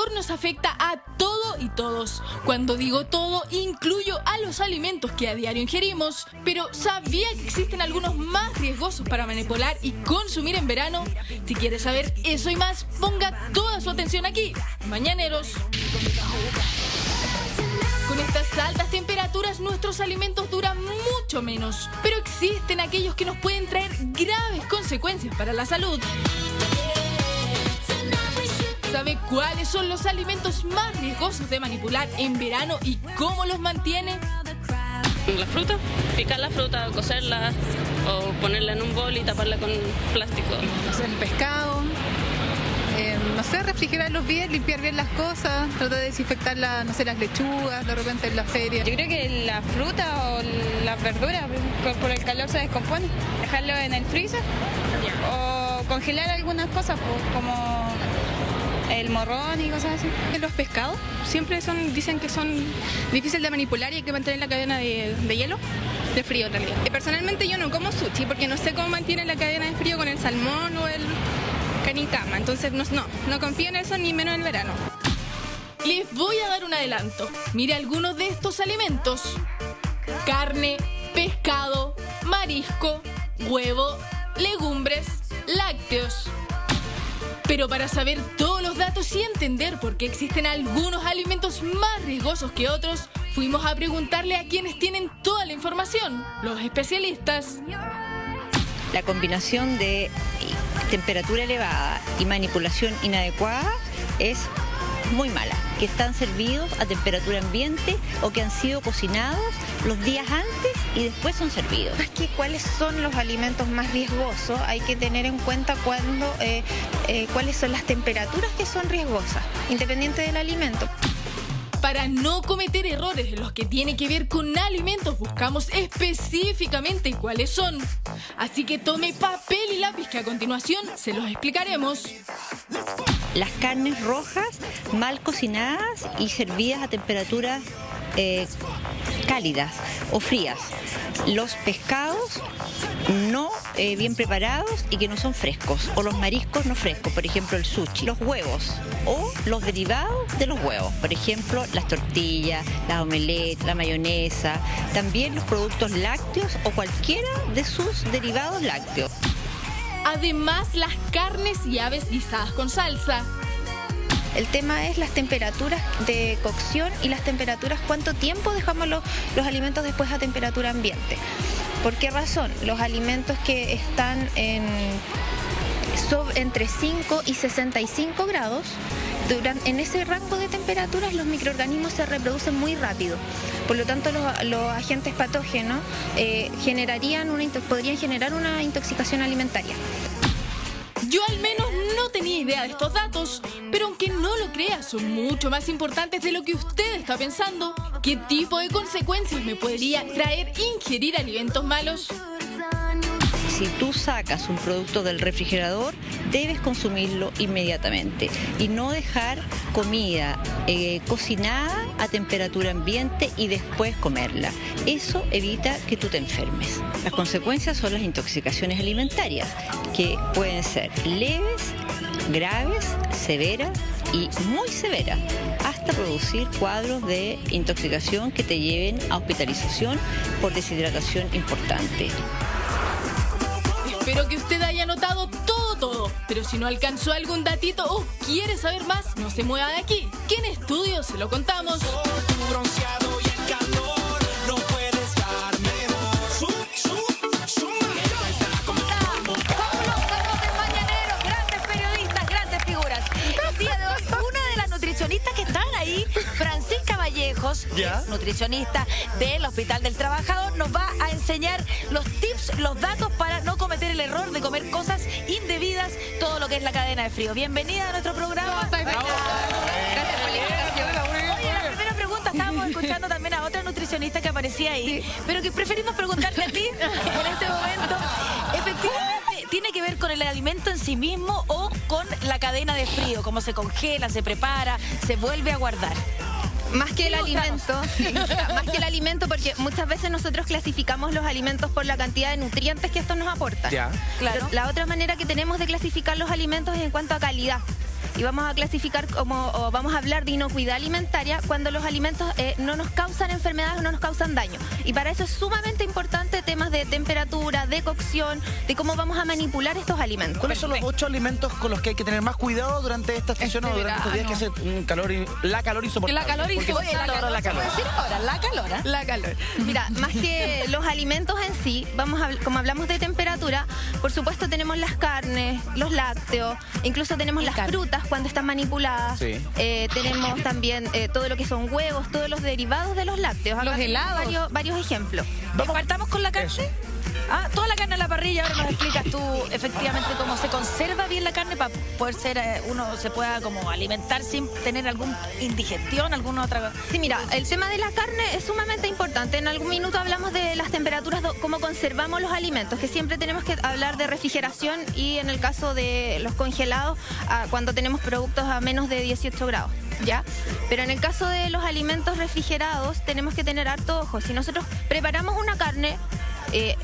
calor nos afecta a todo y todos. Cuando digo todo, incluyo a los alimentos que a diario ingerimos. Pero ¿sabía que existen algunos más riesgosos para manipular y consumir en verano? Si quieres saber eso y más, ponga toda su atención aquí, Mañaneros. Con estas altas temperaturas nuestros alimentos duran mucho menos, pero existen aquellos que nos pueden traer graves consecuencias para la salud. ¿Sabe cuáles son los alimentos más riesgosos de manipular en verano y cómo los mantiene? La fruta, picar la fruta, cocerla o ponerla en un bol y taparla con plástico. El pescado, no sé, refrigerarlos bien, limpiar bien las cosas, tratar de desinfectar las lechugas de repente en la feria. Yo creo que la fruta o las verduras por el calor se descomponen. Dejarlo en el freezer o congelar algunas cosas como el morrón y cosas así. Los pescados siempre dicen que son difíciles de manipular y hay que mantener la cadena de hielo, de frío en realidad. Personalmente yo no como sushi porque no sé cómo mantienen la cadena de frío con el salmón o el canicama, entonces no confío en eso ni menos en el verano. Les voy a dar un adelanto. Mire algunos de estos alimentos: carne, pescado, marisco, huevo, legumbres, lácteos. Pero para saber todos los datos y entender por qué existen algunos alimentos más riesgosos que otros, fuimos a preguntarle a quienes tienen toda la información, los especialistas. La combinación de temperatura elevada y manipulación inadecuada es muy mala, que están servidos a temperatura ambiente o que han sido cocinados los días antes y después son servidos. Más que cuáles son los alimentos más riesgosos, hay que tener en cuenta cuáles son las temperaturas que son riesgosas, independiente del alimento. Para no cometer errores en los que tiene que ver con alimentos, buscamos específicamente cuáles son. Así que tome papel y lápiz que a continuación se los explicaremos. Las carnes rojas mal cocinadas y servidas a temperaturas cálidas o frías. Los pescados no bien preparados y que no son frescos, o los mariscos no frescos, por ejemplo el sushi. Los huevos o los derivados de los huevos, por ejemplo las tortillas, las omelettes, la mayonesa, también los productos lácteos o cualquiera de sus derivados lácteos. Además, las carnes y aves guisadas con salsa. El tema es las temperaturas de cocción y las temperaturas, cuánto tiempo dejamos los alimentos después a temperatura ambiente. ¿Por qué razón? Los alimentos que están entre 5 y 65 grados, en ese rango de temperaturas los microorganismos se reproducen muy rápido. Por lo tanto, los agentes patógenos podrían generar una intoxicación alimentaria. Yo al menos no tenía idea de estos datos, pero aunque no lo crea, son mucho más importantes de lo que usted está pensando. ¿Qué tipo de consecuencias me podría traer ingerir alimentos malos? Si tú sacas un producto del refrigerador, debes consumirlo inmediatamente y no dejar comida cocinada a temperatura ambiente y después comerla. Eso evita que tú te enfermes. Las consecuencias son las intoxicaciones alimentarias, que pueden ser leves, graves, severas y muy severas, hasta producir cuadros de intoxicación que te lleven a hospitalización por deshidratación importante. Espero que usted haya notado todo, pero si no alcanzó algún datito o quiere saber más, no se mueva de aquí, que en estudio se lo contamos. Nutricionista del Hospital del Trabajador, nos va a enseñar los tips, los datos para no cometer el error de comer cosas indebidas, todo lo que es la cadena de frío. Bienvenida a nuestro programa. Gracias por la invitación. Oye, la primera pregunta, estábamos escuchando también a otra nutricionista que aparecía ahí, pero que preferimos preguntarte a ti en este momento. Efectivamente, ¿tiene que ver con el alimento en sí mismo o con la cadena de frío? Cómo se congela, se prepara, se vuelve a guardar. Más que el alimento, porque muchas veces nosotros clasificamos los alimentos por la cantidad de nutrientes que estos nos aportan. Ya. Claro. La otra manera que tenemos de clasificar los alimentos es en cuanto a calidad. y vamos a clasificar o vamos a hablar de inocuidad alimentaria cuando los alimentos no nos causan enfermedades o no nos causan daño. Y para eso es sumamente importante temas de temperatura, de cocción, de cómo vamos a manipular estos alimentos. ¿Cuáles son los 8 alimentos con los que hay que tener más cuidado durante esta estación o durante estos días que hace la calor insoportable? La calor insoportable. La calor. Mira, más que los alimentos en sí, como hablamos de temperatura, por supuesto tenemos las carnes, los lácteos, incluso tenemos las frutas cuando están manipuladas. Sí. Tenemos también todo lo que son huevos, todos los derivados de los lácteos. Los helados. Varios ejemplos. ¿Partamos con la carne? Eso. Toda la carne a la parrilla, ahora nos explicas tú efectivamente cómo se conserva bien la carne para poder ser, uno se pueda como alimentar sin tener alguna indigestión, alguna otra cosa. Sí, mira, el tema de la carne es sumamente importante. En algún minuto hablamos de las temperaturas, cómo conservamos los alimentos, que siempre tenemos que hablar de refrigeración y en el caso de los congelados, cuando tenemos productos a menos de 18 grados. ¿Ya? Pero en el caso de los alimentos refrigerados tenemos que tener harto ojo. Si nosotros preparamos una carne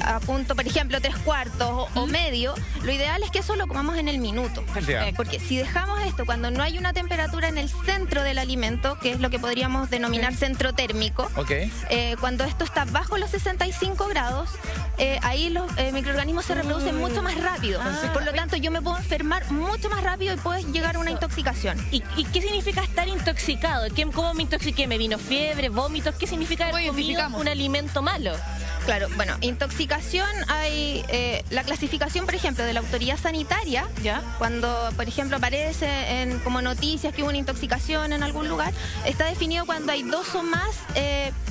a punto, por ejemplo, 3/4 o medio, lo ideal es que eso lo comamos en el minuto. Porque si dejamos esto cuando no hay una temperatura en el centro del alimento, que es lo que podríamos denominar centro térmico, cuando esto está bajo los 65 grados, ahí los microorganismos se reproducen mucho más rápido. Por lo tanto, yo me puedo enfermar mucho más rápido y puedo llegar a una intoxicación. ¿Y qué significa estar intoxicado? ¿Cómo me intoxiqué? ¿Me vino fiebre, vómitos? ¿Qué significa haber comido un alimento malo? Claro, bueno, intoxicación hay la clasificación, por ejemplo, de la autoridad sanitaria, cuando, por ejemplo, aparece como noticias que hubo una intoxicación en algún lugar, está definido cuando hay 2 o más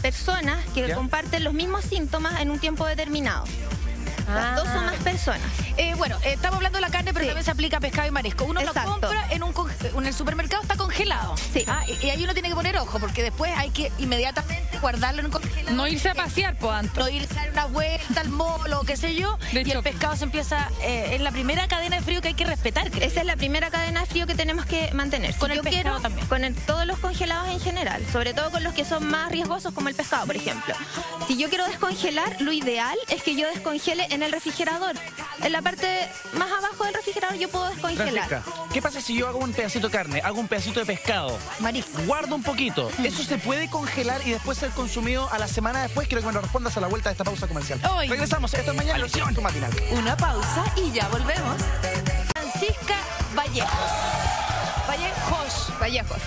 personas que comparten los mismos síntomas en un tiempo determinado. 2 o más personas. Bueno, estamos hablando de la carne, pero también se aplica a pescado y marisco. Uno lo compra en el supermercado, está congelado. Sí. Y ahí uno tiene que poner ojo, porque después hay que inmediatamente guardarlo en un congelador. No irse a pasear, No irse a dar una vuelta al molo, qué sé yo. Y el pescado se empieza, es la primera cadena de frío que hay que respetar, creo. Esa es la primera cadena de frío que tenemos que mantener. Con el pescado también. Con todos los congelados en general, sobre todo con los que son más riesgosos, como el pescado, por ejemplo. Si yo quiero descongelar, lo ideal es que yo descongele en el refrigerador. En la parte más abajo del refrigerador yo puedo descongelar. Francisca, ¿qué pasa si yo hago un pedacito de carne, hago un pedacito de pescado, marisco, guardo un poquito? ¿Eso se puede congelar y después ser consumido a la semana después? Quiero que me lo respondas a la vuelta de esta pausa comercial. Regresamos, esto es Mañana en Matinal. Una pausa y ya volvemos. Francisca Vallejos.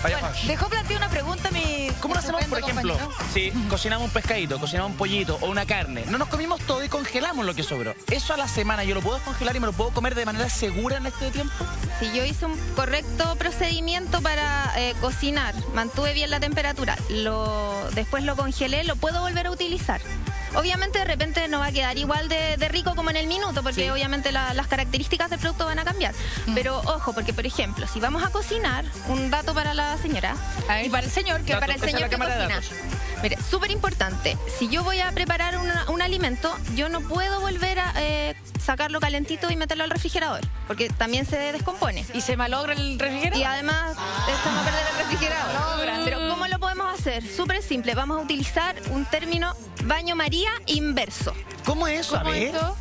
Bueno, dejó planteada una pregunta ¿Cómo lo hacemos, por ejemplo, si cocinamos un pescadito, cocinamos un pollito o una carne? No nos comimos todo y congelamos lo que sobró. ¿Eso a la semana yo lo puedo descongelar y me lo puedo comer de manera segura en este tiempo? Si yo hice un correcto procedimiento para cocinar, mantuve bien la temperatura, después lo congelé, lo puedo volver a utilizar. Obviamente de repente no va a quedar igual de rico como en el minuto, porque obviamente las características del producto van a cambiar. Pero ojo, porque por ejemplo, si vamos a cocinar, un dato para la señora y para el señor que cocina. Mire, súper importante, si yo voy a preparar un alimento, yo no puedo volver a sacarlo calentito y meterlo al refrigerador, porque también se descompone. ¿Y se malogra el refrigerador? Y además estamos a perder el refrigerador. Pero ¿cómo lo podemos hacer? Súper simple, vamos a utilizar un término baño María inverso. ¿Cómo es eso?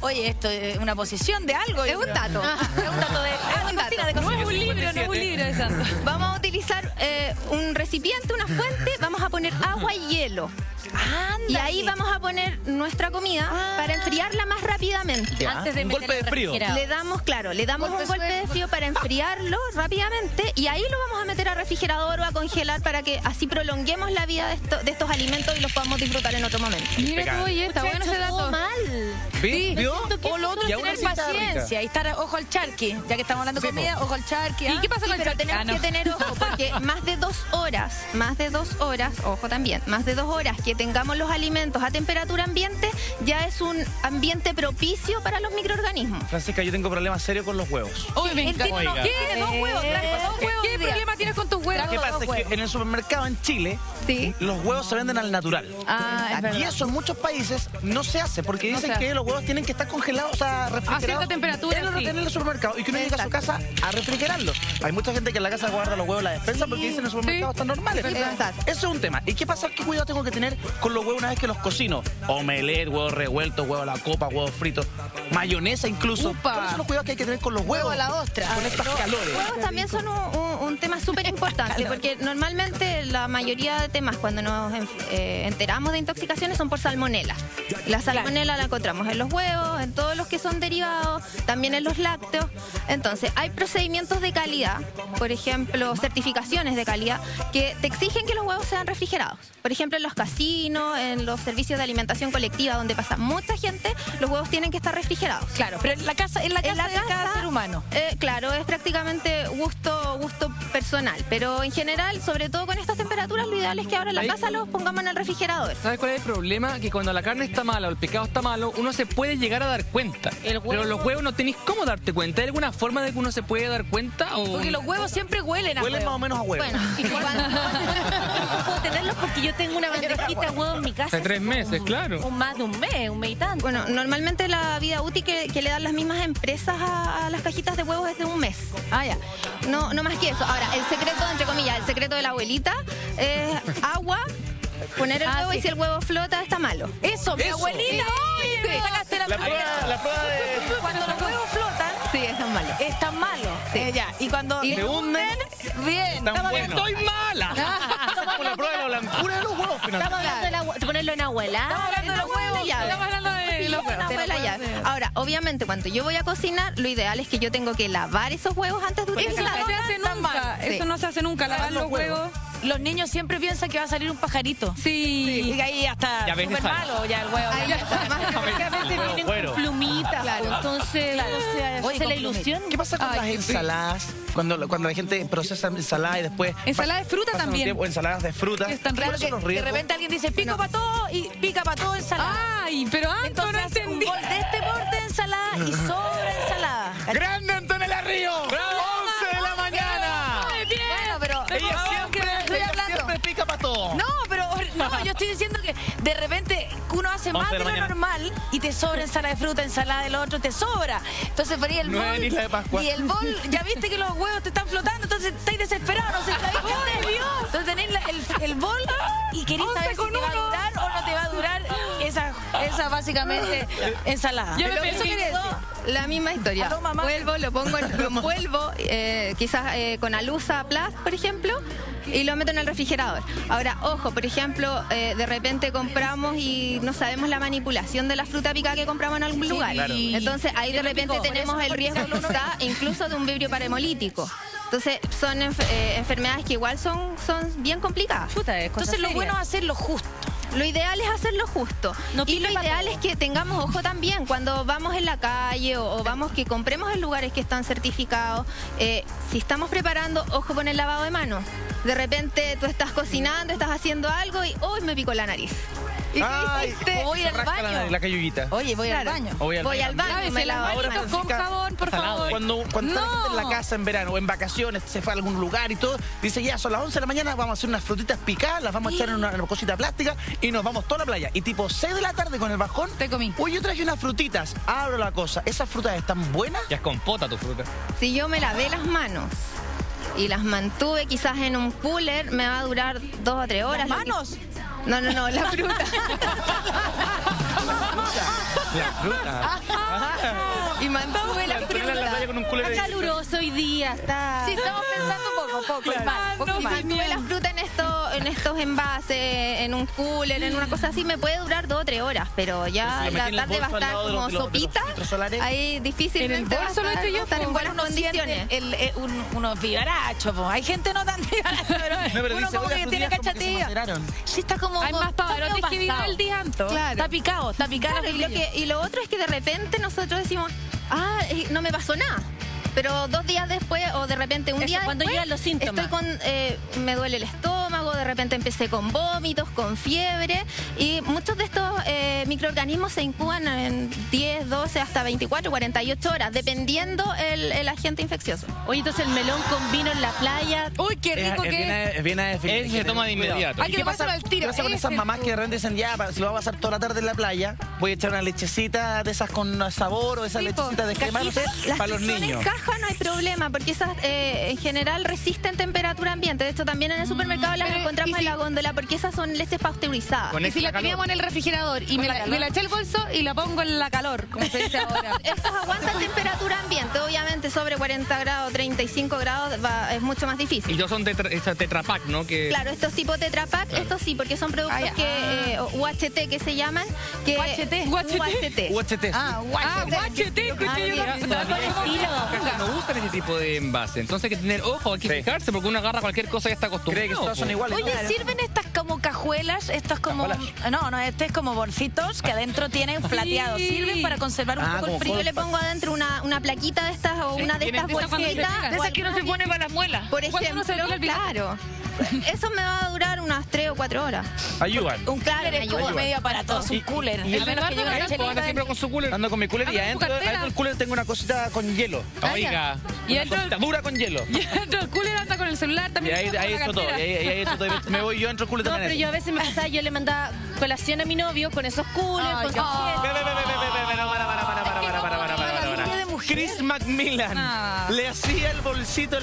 Oye, esto es una posición de algo. Es un dato. Es un dato de No es un libro de santo. Vamos a utilizar un recipiente, una fuente, vamos a poner agua y hielo. Y ahí vamos a poner nuestra comida para enfriarla más rápidamente. Antes de un golpe de frío. Le damos un golpe de frío para enfriarlo rápidamente y ahí lo vamos a meter al refrigerador o a congelar para que así prolonguemos la vida de estos alimentos y los podamos disfrutar en otro momento. Mira tú, oye, está bueno ese dato. ¿Vio? O lo otro es tener paciencia y estar ojo al charqui. Ya que estamos hablando de comida, ojo al charqui. ¿Y qué pasa con el charqui? Tenemos que tener ojo, porque más de 2 horas, ojo también, más de 2 horas que tengamos los alimentos a temperatura ambiente, ya es un ambiente propicio para los microorganismos. Francisca, yo tengo problemas serios con los huevos. ¿Tiene 2 huevos? ¿Qué problema tienes con tus huevos? ¿Qué pasa? Es que en el supermercado en Chile, los huevos se venden al natural. Y eso en muchos países no se hace, porque dicen que los huevos tienen que estar congelados, o sea, refrigerados. A cierta temperatura, en el supermercado. Y que uno llega a su casa a refrigerarlos. Hay mucha gente que en la casa guarda los huevos en la despensa porque dicen en el supermercado están normales. Eso es un tema. ¿Y qué pasa? ¿Qué cuidado tengo que tener con los huevos una vez que los cocino? Omelette, huevos revueltos, huevos a la copa, huevos fritos, mayonesa incluso. ¿Cuáles son los cuidados que hay que tener con los huevos? Huevo a la ostra. Con estas calores. Los huevos también son un un tema súper importante, porque normalmente la mayoría de temas cuando nos enteramos de intoxicaciones son por salmonela. La salmonela la encontramos en los huevos, en todos los que son derivados, también en los lácteos. Entonces, hay procedimientos de calidad, por ejemplo, certificaciones de calidad, que te exigen que los huevos sean refrigerados. Por ejemplo, en los casinos, en los servicios de alimentación colectiva, donde pasa mucha gente, los huevos tienen que estar refrigerados. Claro, pero en la casa de cada ser humano. Claro, es prácticamente gusto personal, pero en general, sobre todo con estas temperaturas, lo ideal es que ahora en la casa los pongamos en el refrigerador. ¿Sabes cuál es el problema? Que cuando la carne está mala o el pescado está malo, uno se puede llegar a dar cuenta. Pero los huevos no tenéis cómo darte cuenta. ¿Hay alguna forma de que uno se puede dar cuenta? O... Porque los huevos siempre huelen a huevo. Huelen más o menos a huevo. Bueno, no puedo tenerlos porque yo tengo una bandejita de huevos en mi casa. Hace 3 meses, claro. Más de un mes y tanto. Bueno, normalmente la vida útil que le dan las mismas empresas a las cajitas de huevos es de un mes. Ah, ya. No más que eso. Ahora, el secreto, entre comillas, el secreto de la abuelita es agua, poner el huevo y si el huevo flota está malo. Eso, mi abuelita. Oye, me sacaste la prueba de... Cuando los huevos flotan, sí, están malos. Están malos. Ya. Y cuando se hunden, bien. están buenos. ¡Estoy mala! Estamos con la prueba de la blancura de los huevos, finalmente. Estamos hablando de ponerlo en abuela. Estamos hablando de los huevos. Estamos hablando de los huevos. Ahora, obviamente, cuando yo voy a cocinar, lo ideal es que yo tengo que lavar esos huevos antes de utilizarlos. Eso no se hace nunca. Eso no se hace nunca, lavar los huevos. Los niños siempre piensan que va a salir un pajarito. Sí. Y ahí hasta súper malo ya el huevo. Ahí ya está. Porque a veces vienen con plumitas. Claro. Entonces, oye, la ilusión. ¿Qué pasa con las ensaladas? Cuando la gente procesa ensalada y después... Ensalada de fruta también. O ensaladas de fruta. Están Claro que de repente alguien dice pico para todo y pica para todo ensalada. Ay, pero Anto, no Entonces entendí. un bol de este borde de ensalada y sobra ensalada. ¡Grande Antonella Río! 11 de la mañana. Muy bien. Bueno, pero Ella siempre pica para todo. no, pero no, yo estoy diciendo que de repente uno hace más de lo normal y te sobra ensalada de fruta, ensalada del otro, te sobra. Entonces por ahí el Nueva bol isla de Pascua. y el bol, ya viste que los huevos te están flotando, entonces estáis desesperados, no sé qué hacer. Entonces tenéis el bol y queréis saber si te va a durar o no te va a durar esa básicamente ensalada. Yo me Pero pensé eso que la misma historia. ¿Aló, mamá? Lo pongo lo envuelvo, quizás con alusa plus, por ejemplo, y lo meto en el refrigerador. Ahora, ojo, por ejemplo, de repente compramos y no sabemos la manipulación de la fruta picada que compramos en algún lugar. claro. Entonces, ahí de repente tenemos el riesgo quizá incluso de un vibrio parahemolítico. Entonces, son enfermedades que igual son bien complicadas. Entonces lo bueno es hacerlo justo. Lo ideal es hacerlo justo. Y lo ideal es que tengamos ojo también cuando vamos en la calle o vamos que compremos en lugares que están certificados. Si estamos preparando, ojo con el lavado de manos. De repente tú estás cocinando, estás haciendo algo y ¡uy! Me picó la nariz. ¿Y qué hiciste? Voy al baño. La cayuguita. Oye, voy al baño. Voy al baño, me Lávese las lavo. manitos con jabón, por favor. Cuando está la gente en la casa en verano o en vacaciones, se fue a algún lugar y todo, dice ya son las 11 de la mañana, vamos a hacer unas frutitas picadas, las vamos a echar en una cosita plástica y nos vamos toda la playa. Y tipo 6 de la tarde con el bajón, Te comí. uy, yo traje unas frutitas, abro la cosa, ¿esas frutas están buenas? Ya es compota tu fruta. Si yo me lavé las manos y las mantuve quizás en un cooler, me va a durar 2 o 3 horas. ¿Las manos? No, la fruta. La fruta. Y mantuve la Antonella en la playa fruta. con un cooler de- Caluroso hoy día, está. Sí, estamos pensando poco. Y mantuve la fruta en estos envases, en un cooler, en una cosa así, me puede durar 2 o 3 horas, pero ya Pero si lo la metí en el tarde va a bolso al estar lado de como los- de los sopita, filtros solares. ahí difícilmente En el bolso lo he hecho yo, va a estar en buenas Uno siente condiciones. unos vivarachos, po. Hay gente no tan vivaracho, pero, No, pero uno dice, como oiga, que tus tiene días como que se cachatilla. maceraron. Sí, está como... Hay más pavarotes está que medio pasado. Vivaldi, Anto. Claro. Está picado Claro, y lo otro es que de repente nosotros decimos, no me pasó nada. Pero 2 días después o de repente un Eso, día cuando después, llegan los síntomas. me duele el estómago, de repente empecé con vómitos, con fiebre y muchos de estos microorganismos se incuban en 10, 12, hasta 24, 48 horas, dependiendo el agente infeccioso. Oye, entonces el melón con vino en la playa. Uy, qué rico que es. Viene a Él se toma de inmediato. Hay que ¿Qué pasa, tomárselo al tiro. ¿Qué pasa con esas mamás que de repente dicen, ya, si lo va a pasar toda la tarde en la playa, voy a echar una lechecita de esas con sabor o esa Sí, lechecita de crema, no sé, Las para los que son niños? en caja no hay problema, porque esas en general resisten temperatura ambiente. De hecho, también en el supermercado las Pero, encontramos ¿y en si- la góndola, porque esas son leches pasteurizadas. Con Y si extra la calor. teníamos en el refrigerador y me Me la eché al bolso y la pongo en la calor, como se dice ahora. Estos aguantan temperatura ambiente, obviamente sobre 40 grados, 35 grados es mucho más difícil. Y yo son Tetra Pak, ¿no? Que... Claro, estos tipos Tetra Pak, estos sí, porque son productos que UHT que se llaman. Que, UHT. UHT. No gustan ese tipo de envase. Entonces hay que tener ojo, hay que fijarse, porque uno agarra cualquier cosa que está acostumbrado. Cree que todas son iguales. Oye, ¿sirven estas como cajuelas? Estos como... No, este es como bolsitos que adentro tienen flateados. ¿Sirven para conservar un poco el frío? Yo le pongo adentro una plaquita de estas o una de estas bolsitas. De esas que no se pone para las muelas. Por ejemplo, claro. Eso me va a durar unas 3 o 4 horas. Ayudan. Un cooler es como medio aparatoso, un cooler. Y a menos que llegue una chelita. Siempre con su cooler. Ando con mi cooler y adentro del cooler tengo una cosita con hielo. Oiga. Y una cosita dura con hielo. Y dentro del cooler anda con el celular Y también. ahí hecho todo. Me voy yo dentro del cooler No, también. pero yo a veces me pasaba, yo le mandaba colación a mi novio con esos coolers, con sus Chris Macmillan le hacía el bolsito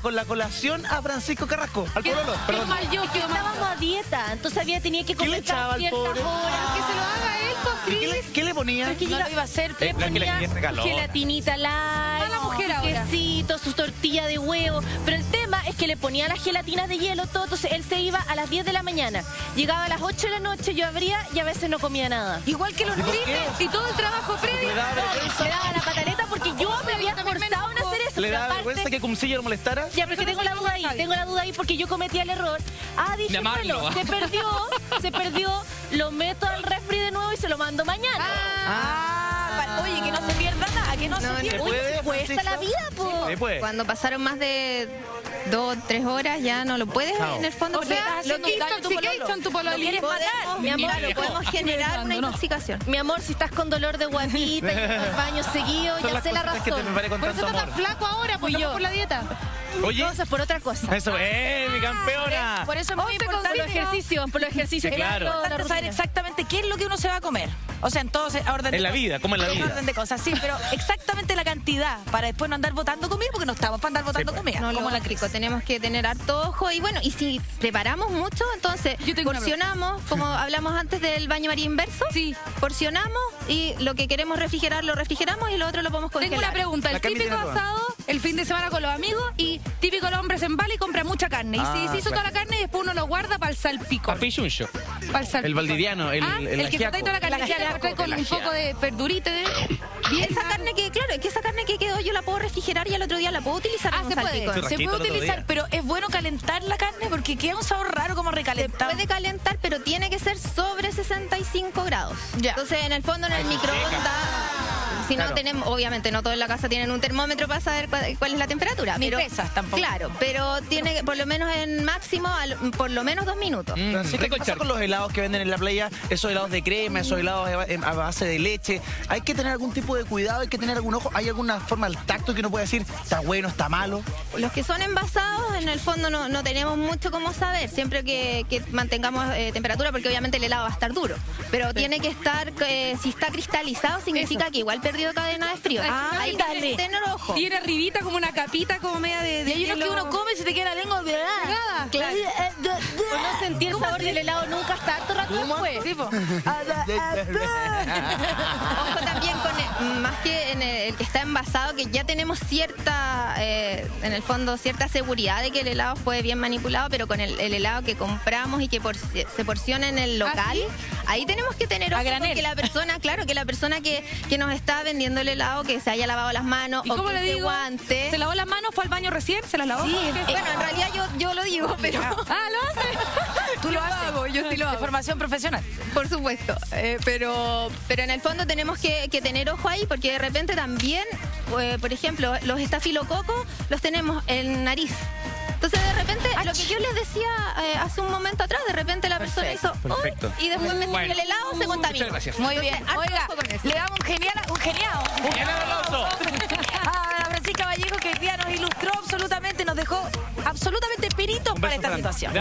con la colación a Francisco Carrasco, al pololo. Quedó mal yo, que estábamos a dieta, entonces tenía que comer cada ciertas horas. Que se lo haga él, pues, ¿Qué le ponía? No lo iba a hacer, Le ponía gelatinita mujer quesito, su tortilla de huevo. Pero el tema es que le ponía las gelatinas de hielo, todo. Entonces él se iba a las 10 de la mañana. Llegaba a las 8 de la noche, yo abría y a veces no comía nada. Igual que los y todo el trabajo previo. Le daba la pataleta porque yo me había forzado en hacer eso. ¿Le daba vergüenza que Cumcillo lo molestara? Ya, pero es que tengo la duda ahí porque yo cometía el error. Dije, bueno, se perdió, lo meto al refri de nuevo y se lo mando mañana. Oye, que no se pierda nada, que no se pierda. Oye, cuesta la vida, po. Cuando pasaron más de 2 o 3 horas ya no lo puedes en el fondo. O sea, lo que intoxication tu pololo. mi amor, podemos generar una intoxicación. Mi amor, si estás con dolor de guatita y al baño seguido, ya sé la razón. Que te preparé con Por eso tanto estás amor. tan flaco ahora, pues no por la dieta. Oye, No, eso es por otra cosa. eso mi campeona. Por eso es muy importante. Por los ejercicios. Sí, claro. Es importante saber exactamente qué es lo que uno se va a comer. O sea, en todo orden de En la vida, como en la vida. orden de cosas, sí, pero exactamente la cantidad para después no andar botando comida, porque no estamos para andar botando comida. No, como la crico, tenemos que tener harto ojo y bueno, y si preparamos mucho, entonces porcionamos, como hablamos antes del baño María inverso, porcionamos y lo que queremos refrigerar lo refrigeramos y lo otro lo podemos congelar. Tengo una pregunta, el La Cami típico tiene razón. asado, el fin de semana con los amigos y típico los hombres en Bali compra mucha carne. Y se hizo toda la carne y después uno lo guarda para el salpicón. Papichuncho. Para el salpicón. El valdiviano, el que ajiaco. trae toda la carne, trae con un poco de verdurita. Esa carne que, claro, que esa carne que quedó yo la puedo refrigerar y al otro día la puedo utilizar en un salpicón. Se puede utilizar, pero es bueno calentar la carne porque queda un sabor raro como recalentado. Se puede calentar, pero tiene que ser sobre 65 grados. Entonces, en el fondo, en el microondas, si no tenemos, obviamente no todos en la casa tienen un termómetro para saber cuál es la temperatura. Ni pesas tampoco. Claro, pero tiene que, por lo menos en máximo, por lo menos 2 minutos. ¿Qué pasa con los helados que venden en la playa? Esos helados de crema, esos helados a base de leche. ¿Hay que tener algún tipo de cuidado? ¿Hay que tener algún ojo? ¿Hay alguna forma al tacto que uno pueda decir está bueno, está malo? Los que son envasados, en el fondo no tenemos mucho cómo saber, siempre que mantengamos temperatura, porque obviamente el helado va a estar duro. Pero tiene que estar, si está cristalizado, significa que igual perdió cadena de frío. Hay que tener ojo. Tiene arribita como una capita como media de y hay uno que uno come y se te queda la lengua pegada. Claro. O no sentí el sabor del helado nunca hasta harto rato después. Ojo también con más que en el que está envasado, que ya tenemos cierta, en el fondo, cierta seguridad de que el helado fue bien manipulado, pero con el helado que compramos y que se porciona en el local, ahí tenemos que tener ojo porque la persona, claro, que la persona que nos está vendiendo el helado, que se haya lavado las manos ¿Y o cómo que le se digo? guante. ¿Se lavó las manos? ¿Fue al baño recién? ¿Se las lavó? Sí, bueno, en realidad yo lo digo, pero... ¿lo hace? Tú lo haces. Yo sí lo hago. De formación profesional. Por supuesto, pero en el fondo tenemos que tener ojo ahí porque de repente también, por ejemplo, los estafilococos los tenemos en nariz. Entonces de repente, lo que yo les decía hace un momento atrás, de repente la persona hizo Perfecto. y después me sirve el helado, se contamina. Muy bien. Entonces, Oiga, ojo con eso. le damos un geniado. aplauso. A Francisca Vallejo, que el día nos ilustró absolutamente, nos dejó absolutamente peritos para esta situación.